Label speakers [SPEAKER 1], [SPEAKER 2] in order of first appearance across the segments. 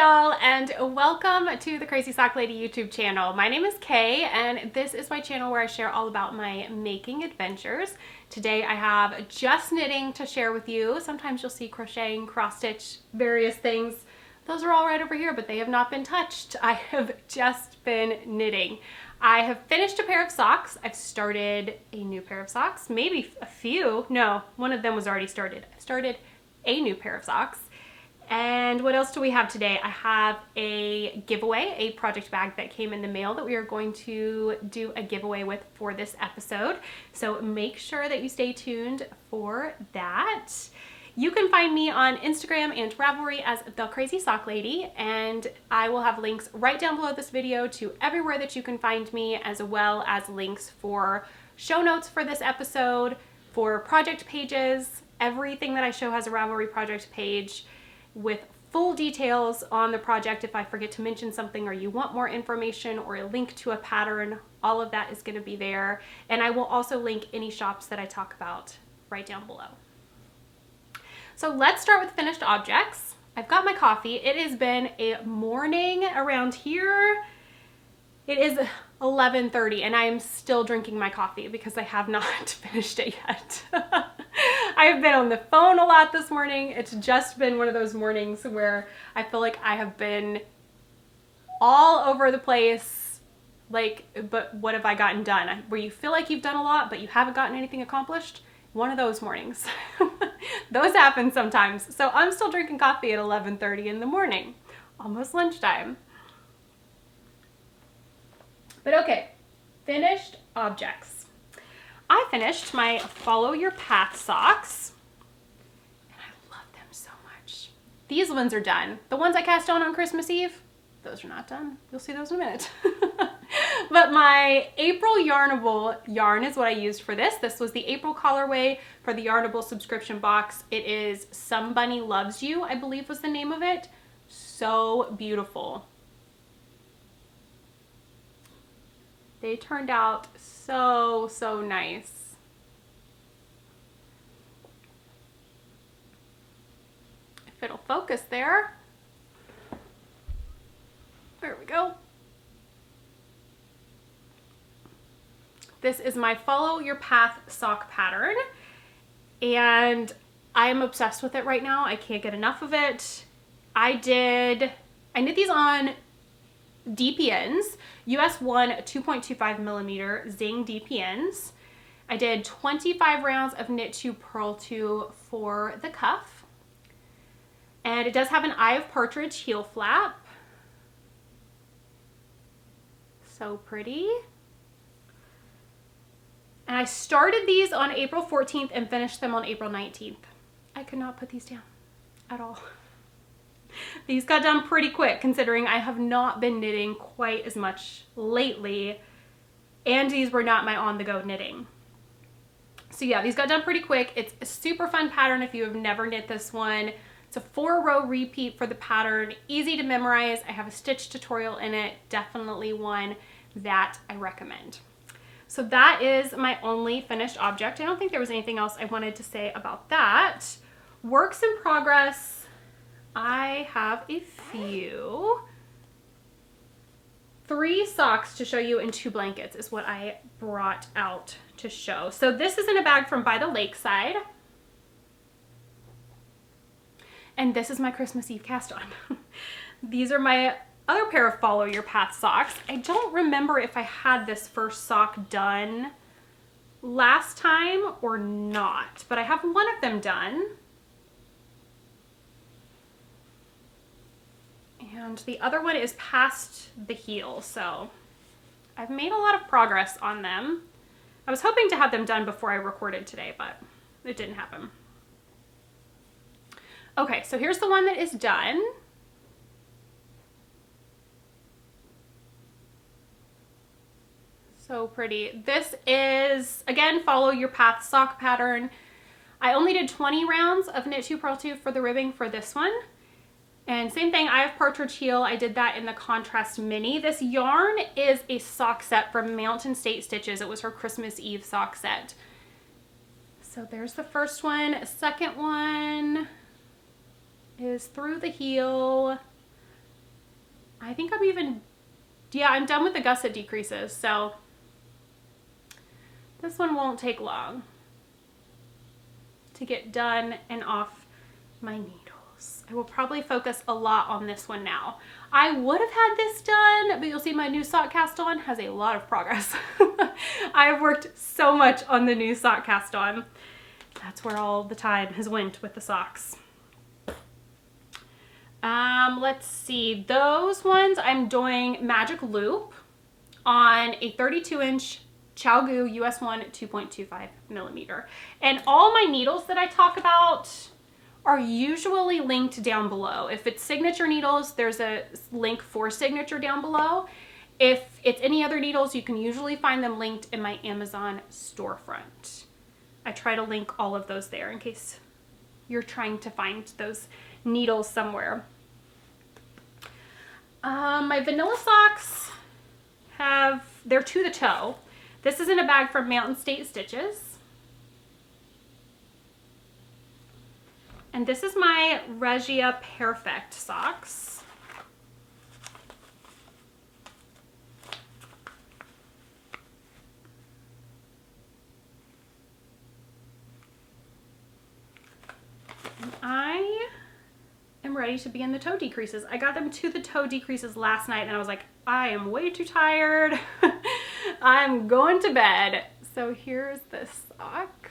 [SPEAKER 1] y'all, and welcome to the Crazy Sock Lady YouTube channel. My name is Kay, and this is my channel where I share all about my making adventures. Today I have just knitting to share with you. Sometimes you'll see crocheting, cross stitch, various things. Those are all right over here, but they have not been touched. I have just been knitting. I have finished a pair of socks. I've started a new pair of socks, maybe a few. No, one of them was already started. I started a new pair of socks. And what else do we have today? I have a giveaway, a project bag that came in the mail that we are going to do a giveaway with for this episode. So make sure that you stay tuned for that. You can find me on Instagram and Ravelry as The Crazy Sock Lady, and I will have links right down below this video to everywhere that you can find me, as well as links for show notes for this episode, for project pages. Everything that I show has a Ravelry project page with full details on the project. If I forget to mention something or you want more information or a link to a pattern, all of that is going to be there. And I will also link any shops that I talk about right down below. So let's start with finished objects. I've got my coffee. It has been a morning around here. It is 11:30 and I am still drinking my coffee because I have not finished it yet. I have been on the phone a lot this morning. It's just been one of those mornings where I feel like I have been all over the place. Like, but what have I gotten done? Where you feel like you've done a lot, but you haven't gotten anything accomplished. One of those mornings. Those happen sometimes. So I'm still drinking coffee at 11:30 in the morning, almost lunchtime. But okay, finished objects. I finished my Follow Your Path socks, and I love them so much. These ones are done. The ones I cast on Christmas Eve, those are not done. You'll see those in a minute. But my April Yarnable yarn is what I used for this. This was the April colorway for the Yarnable subscription box. It is Some Bunny Loves You, I believe was the name of it. So beautiful. They turned out so nice. If it'll focus there. There we go. This is my Follow Your Path sock pattern, and I am obsessed with it right now. I can't get enough of it. I knit these on DPNs, US 1 2.25 millimeter Zing DPNs. I did 25 rounds of knit to purl to for the cuff, and it does have an Eye of Partridge heel flap. So pretty. And I started these on April 14th and finished them on April 19th. I could not put these down at all. These got done pretty quick considering I have not been knitting quite as much lately, and these were not my on-the-go knitting. So yeah, these got done pretty quick. It's a super fun pattern if you have never knit this one. It's a 4-row repeat for the pattern, easy to memorize. I have a stitch tutorial in it, definitely one that I recommend. So that is my only finished object. I don't think there was anything else I wanted to say about that. Works in progress. I have a few. 3 socks to show you and 2 blankets is what I brought out to show. So this is in a bag from By the Lakeside. And this is my Christmas Eve cast on. These are my other pair of Follow Your Path socks. I don't remember if I had this first sock done last time or not, but I have one of them done. And the other one is past the heel, so I've made a lot of progress on them. I was hoping to have them done before I recorded today, but it didn't happen. Okay, so here's the one that is done. So pretty. This is, again, Follow Your Path sock pattern. I only did 20 rounds of knit to purl to for the ribbing for this one. And same thing, Eye of Partridge heel. I did that in the Contrast Mini. This yarn is a sock set from Mountain State Stitches. It was her Christmas Eve sock set. So there's the first one. Second one is through the heel. I'm even, yeah, I'm done with the gusset decreases, so this one won't take long to get done and off my needles. I will probably focus a lot on this one now. I would have had this done, but you'll see my new sock cast on has a lot of progress. I've worked so much on the new sock cast on. That's where all the time has went with the socks. Let's see, those ones I'm doing magic loop on a 32-inch ChiaoGoo US 1 2.25 millimeter. And all my needles that I talk about are usually linked down below. If it's signature needles, there's a link for signature down below. If it's any other needles, you can usually find them linked in my Amazon storefront. I try to link all of those there in case you're trying to find those needles somewhere. My vanilla socks they're to the toe. This is in a bag from Mountain State Stitches. And this is my Regia Perfect socks. And I am ready to begin the toe decreases. I got them to the toe decreases last night and I was like, I am way too tired. I'm going to bed. So here's this sock.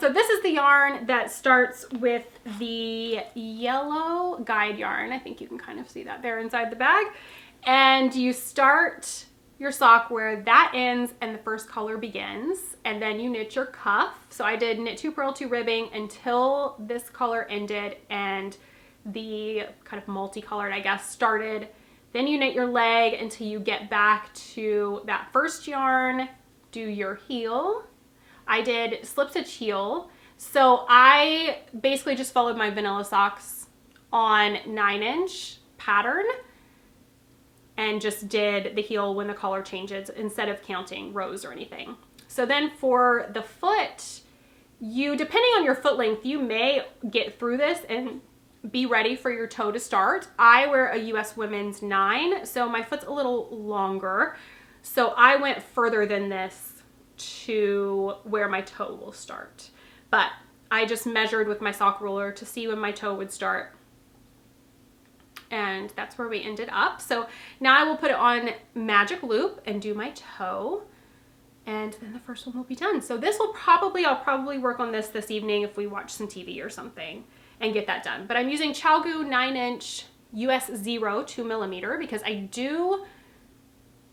[SPEAKER 1] So this is the yarn that starts with the yellow guide yarn. I think you can kind of see that there inside the bag. And you start your sock where that ends and the first color begins, and then you knit your cuff. So I did knit 2 purl 2 ribbing until this color ended and the kind of multicolored, I guess, started. Then you knit your leg until you get back to that first yarn, do your heel. I did slip stitch heel. So I basically just followed my vanilla socks on 9-inch pattern and just did the heel when the color changes instead of counting rows or anything. So then for the foot, depending on your foot length, you may get through this and be ready for your toe to start. I wear a US Women's 9, so my foot's a little longer. So I went further than this to where my toe will start. But I just measured with my sock ruler to see when my toe would start. And that's where we ended up. So now I will put it on magic loop and do my toe. And then the first one will be done. So this will I'll probably work on this evening if we watch some TV or something and get that done. But I'm using ChiaoGoo 9-inch US 0 2 millimeter because I do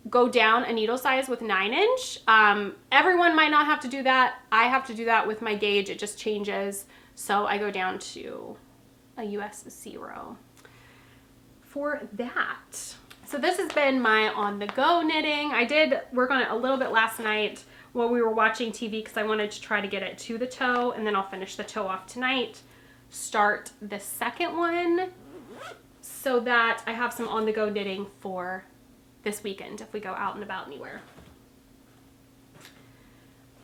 [SPEAKER 1] go down a needle size with 9-inch. Everyone might not have to do that. I have to do that with my gauge. It just changes. So I go down to a US 0 for that. So this has been my on-the-go knitting. I did work on it a little bit last night while we were watching TV because I wanted to try to get it to the toe, and then I'll finish the toe off tonight, start the second one so that I have some on-the-go knitting for this weekend if we go out and about anywhere.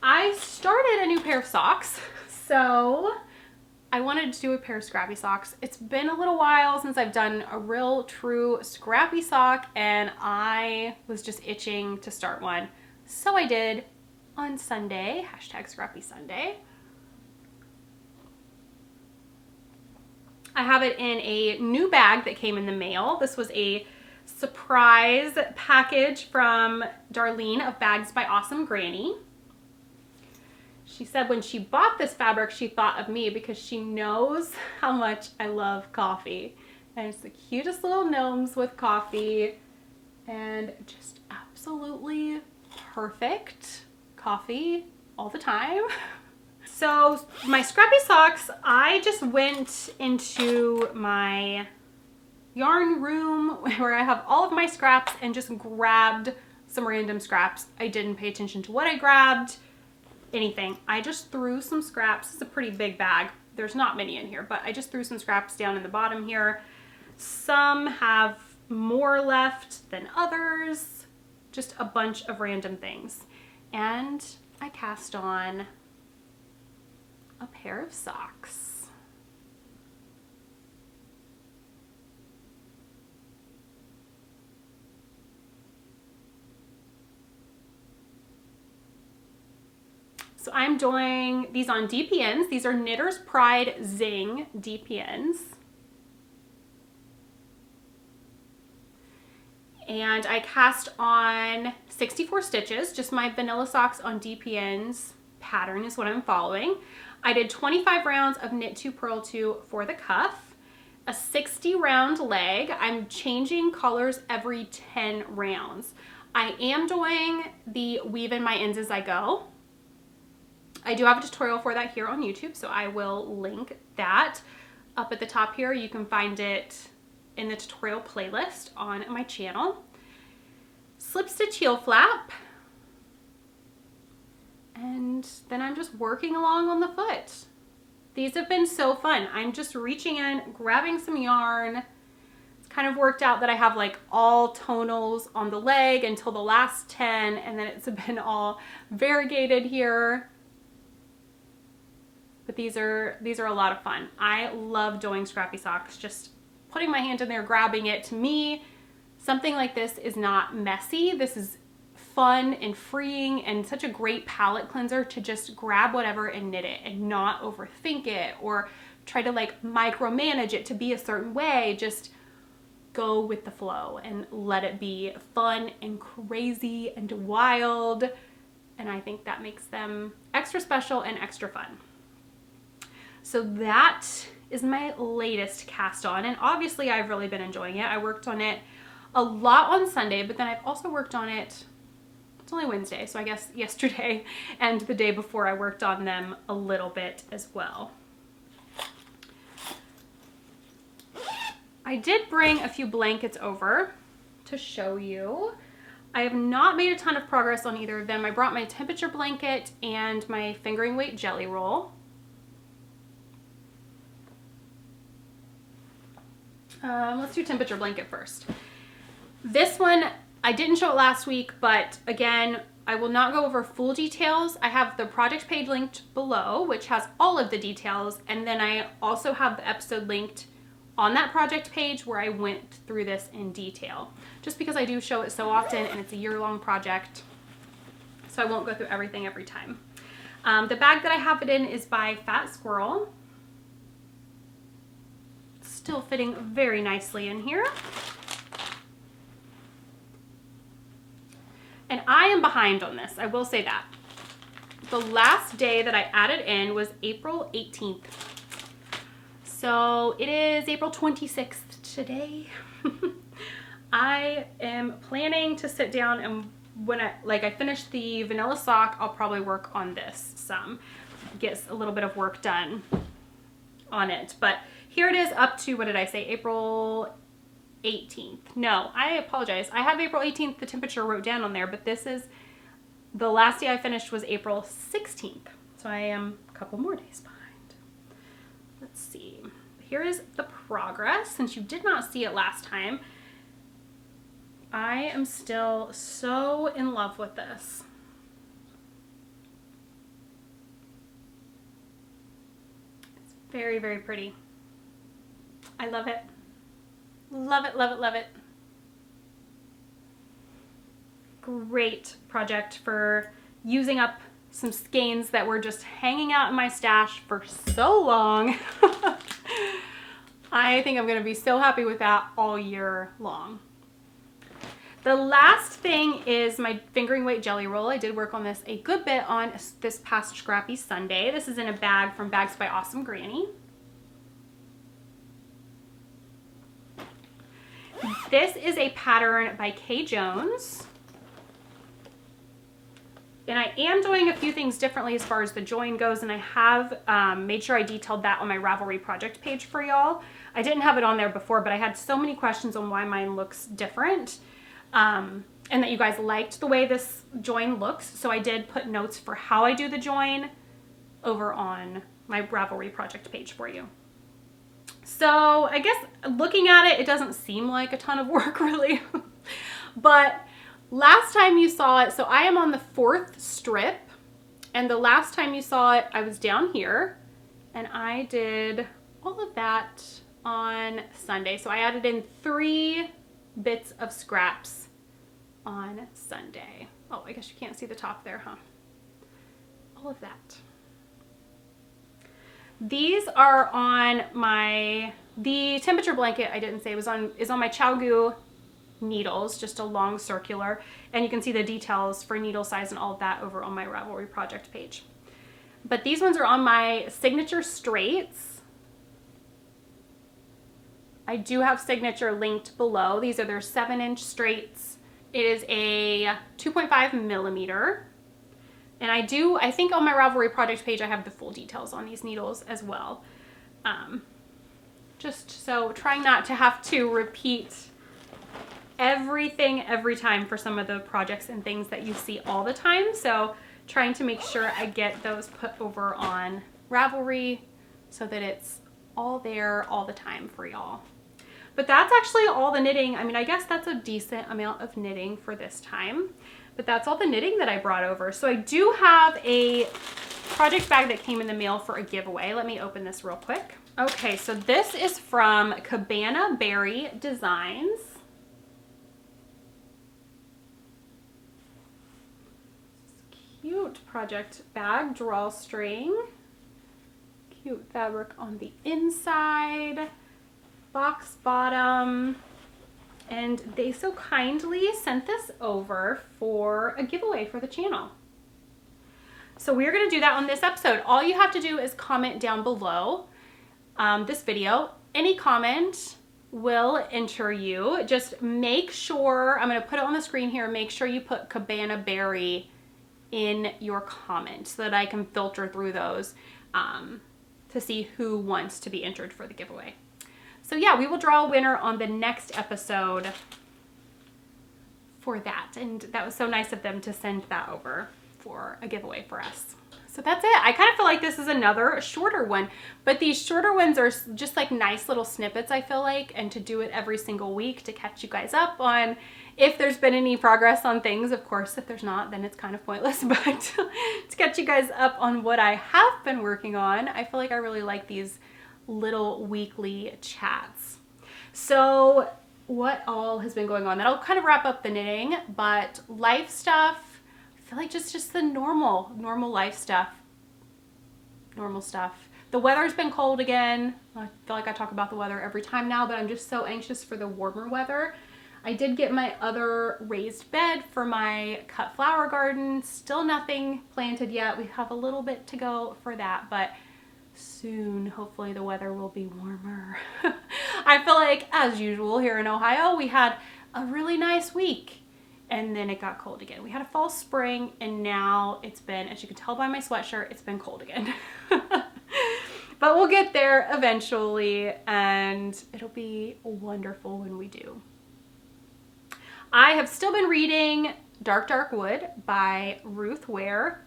[SPEAKER 1] I started a new pair of socks, so I wanted to do a pair of scrappy socks. It's been a little while since I've done a real true scrappy sock and I was just itching to start one. So I did on Sunday, hashtag scrappy Sunday. I have it in a new bag that came in the mail. This was a surprise package from Darlene of Bags by Awesome Granny. She said when she bought this fabric, she thought of me because she knows how much I love coffee. And it's the cutest little gnomes with coffee and just absolutely perfect coffee all the time. So my scrappy socks, I just went into my yarn room where I have all of my scraps and just grabbed some random scraps. I didn't pay attention to what I grabbed, anything. I just threw some scraps. It's a pretty big bag. There's not many in here, but I just threw some scraps down in the bottom here. Some have more left than others, just a bunch of random things. And I cast on a pair of socks. So I'm doing these on DPNs. These are Knitter's Pride Zing DPNs. And I cast on 64 stitches, just my vanilla socks on DPNs pattern is what I'm following. I did 25 rounds of knit 2 purl 2 for the cuff, a 60 round leg. I'm changing colors every 10 rounds. I am doing the weave in my ends as I go. I do have a tutorial for that here on YouTube, so I will link that up at the top here. You can find it in the tutorial playlist on my channel. Slip stitch heel flap. And then I'm just working along on the foot. These have been so fun. I'm just reaching in, grabbing some yarn. It's kind of worked out that I have like all tonals on the leg until the last 10, and then it's been all variegated here. But these are a lot of fun. I love doing scrappy socks. Just putting my hand in there, grabbing it. To me, something like this is not messy. This is fun and freeing and such a great palette cleanser to just grab whatever and knit it and not overthink it or try to like micromanage it to be a certain way. Just go with the flow and let it be fun and crazy and wild. And I think that makes them extra special and extra fun. So that is my latest cast on, and obviously I've really been enjoying it. I worked on it a lot on Sunday, but then I've also worked on it, it's only Wednesday, so I guess yesterday and the day before I worked on them a little bit as well. I did bring a few blankets over to show you. I have not made a ton of progress on either of them. I brought my temperature blanket and my fingering weight jelly roll. Let's do temperature blanket first. This one, I didn't show it last week, but again, I will not go over full details. I have the project page linked below, which has all of the details, and then I also have the episode linked on that project page where I went through this in detail, just because I do show it so often and it's a year-long project, so I won't go through everything every time. The bag that I have it in is by Fat Squirrel. Still fitting very nicely in here. And I am behind on this, I will say that. The last day that I added in was April 18th. So it is April 26th today. I am planning to sit down, and when I finish the vanilla sock, I'll probably work on this some. Get a little bit of work done on it. But here it is up to, what did I say, April 18th. No, I apologize. I have April 18th, the temperature wrote down on there, but this is, the last day I finished was April 16th. So I am a couple more days behind. Let's see. Here is the progress. Since you did not see it last time, I am still so in love with this. It's very, very pretty. I love it. Love it, love it, love it. Great project for using up some skeins that were just hanging out in my stash for so long. I think I'm going to be so happy with that all year long. The last thing is my fingering weight jelly roll. I did work on this a good bit on this past Scrappy Sunday. This is in a bag from Bags by Awesome Granny. This is a pattern by Kay Jones. And I am doing a few things differently as far as the join goes, and I have made sure I detailed that on my Ravelry project page for y'all. I didn't have it on there before, but I had so many questions on why mine looks different, and that you guys liked the way this join looks. So I did put notes for how I do the join over on my Ravelry project page for you. So I guess looking at it, it doesn't seem like a ton of work really, but last time you saw it, so I am on the 4th strip, and the last time you saw it, I was down here, and I did all of that on Sunday. So I added in 3 bits of scraps on Sunday. Oh, I guess you can't see the top there, huh? all of that. These are on the temperature blanket I didn't say is on my ChowGoo needles, just a long circular, and you can see the details for needle size and all of that over on my Ravelry project page. But these ones are on my signature straights. I do have signature linked below. These are their 7-inch straights. It is a 2.5 millimeter. And I think on my Ravelry project page, I have the full details on these needles as well. Just so trying not to have to repeat everything every time for some of the projects and things that you see all the time. So trying to make sure I get those put over on Ravelry so that it's all there all the time for y'all. But that's actually all the knitting. I mean, I guess that's a decent amount of knitting for this time. But that's all the knitting that I brought over. So I do have a project bag that came in the mail for a giveaway. Let me open this real quick. Okay, so this is from Cabana Berry Designs. Cute project bag, drawstring. Cute fabric on the inside. Box bottom. And they so kindly sent this over for a giveaway for the channel. So we're going to do that on this episode. All you have to do is comment down below this video. Any comment will enter you. Just make sure, I'm going to put it on the screen here, make sure you put Cabana Berry in your comment so that I can filter through those to see who wants to be entered for the giveaway. So yeah, we will draw a winner on the next episode for that. And that was so nice of them to send that over for a giveaway for us. So that's it. I kind of feel like this is another shorter one, but these shorter ones are just like nice little snippets, I feel like, and to do it every single week to catch you guys up on if there's been any progress on things. Of course, if there's not, then it's kind of pointless, but to catch you guys up on what I have been working on, I feel like I really like these little weekly chats. So what all has been going on? That'll kind of wrap up the knitting, but life stuff, I feel like just the normal life stuff, normal stuff. The weather's been cold again. I feel like I talk about the weather every time now, but I'm just so anxious for the warmer weather. I did get my other raised bed for my cut flower garden. Still nothing planted yet. We have a little bit to go for that, but soon, hopefully the weather will be warmer. I feel like, as usual here in Ohio, we had a really nice week and then it got cold again. We had a false spring and now it's been, as you can tell by my sweatshirt, it's been cold again. But we'll get there eventually and it'll be wonderful when we do. I have still been reading Dark Dark Wood by Ruth Ware,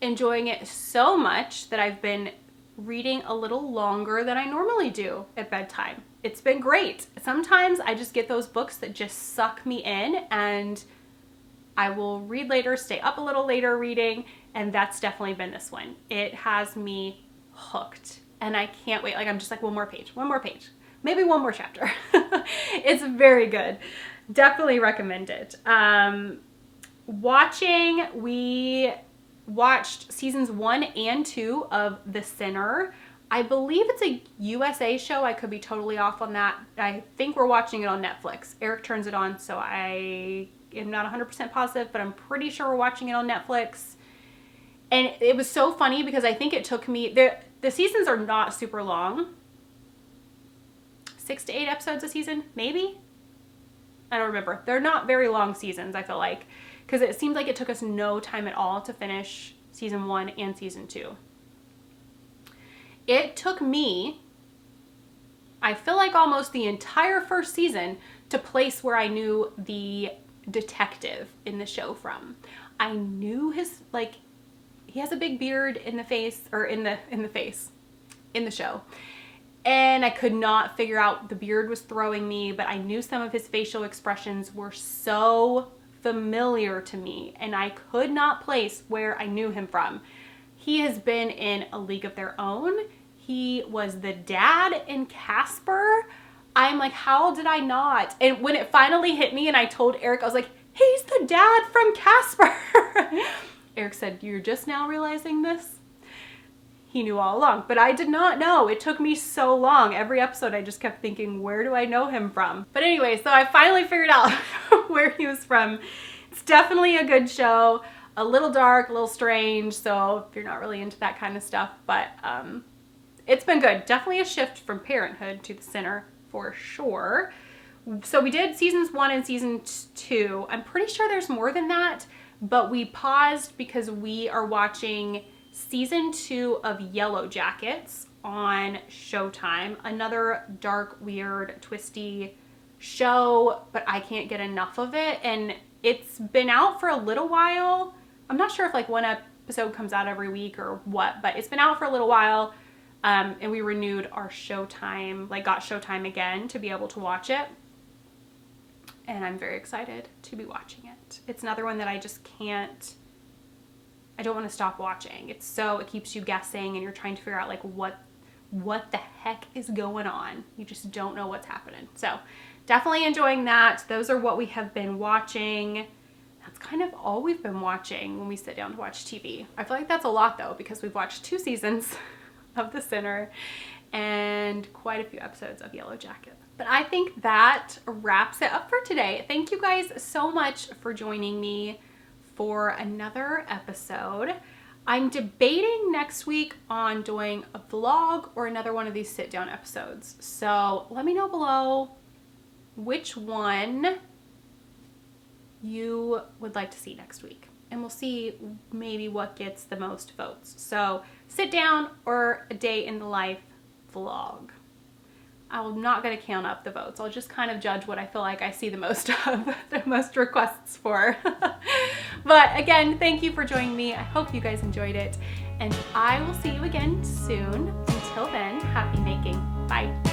[SPEAKER 1] enjoying it so much that I've been reading a little longer than I normally do at bedtime. It's been great. Sometimes I just get those books that just suck me in and I will read later, stay up a little later reading, and that's definitely been this one. It has me hooked and I can't wait. Like I'm just like one more page, maybe one more chapter. It's very good. Definitely recommend it. We watched seasons 1 and 2 of The Sinner. I believe it's a USA show. I could be totally off on that. I think we're watching it on Netflix. Eric turns it on, so I am not 100% positive, but I'm pretty sure we're watching it on Netflix. And it was so funny because I think it took me, the seasons are not super long. 6 to 8 episodes a season, maybe? I don't remember. They're not very long seasons, I feel like, because it seemed like it took us no time at all to finish season 1 and season 2. It took me, I feel like almost the entire first season to place where I knew the detective in the show from. I knew his, like, he has a big beard in the face, or in the show. And I could not figure out, the beard was throwing me, but I knew some of his facial expressions were so familiar to me and I could not place where I knew him from. He has been in A League of Their Own. He was the dad in Casper. I'm like, how did I not? And when it finally hit me and I told Eric, I was like, he's the dad from Casper. Eric said, "You're just now realizing this?" He knew all along, but I did not know. It took me so long. Every episode I just kept thinking, where do I know him from? But anyway, so I finally figured out where he was from. It's definitely a good show. A little dark, a little strange, so if you're not really into that kind of stuff, but it's been good. Definitely a shift from Parenthood to The Sinner for sure. So we did seasons 1 and season 2. I'm pretty sure there's more than that, but we paused because we are watching season 2 of Yellowjackets on Showtime. Another dark, weird, twisty show, but I can't get enough of it. And it's been out for a little while. I'm not sure if like one episode comes out every week or what, but it's been out for a little while. And we renewed our Showtime, like got Showtime again to be able to watch it. And I'm very excited to be watching it. It's another one that I just can't, I don't want to stop watching. It keeps you guessing and you're trying to figure out like what the heck is going on. You just don't know what's happening. So definitely enjoying that. Those are what we have been watching. That's kind of all we've been watching when we sit down to watch TV. I feel like that's a lot though, because we've watched 2 seasons of The Sinner and quite a few episodes of Yellowjackets. But I think that wraps it up for today. Thank you guys so much for joining me for another episode. I'm debating next week on doing a vlog or another one of these sit down episodes. So let me know below which one you would like to see next week. And we'll see maybe what gets the most votes. So sit down or a day in the life vlog. I'm not going to count up the votes. I'll just kind of judge what I feel like I see the most of, the most requests for. But again, thank you for joining me. I hope you guys enjoyed it. And I will see you again soon. Until then, happy making. Bye.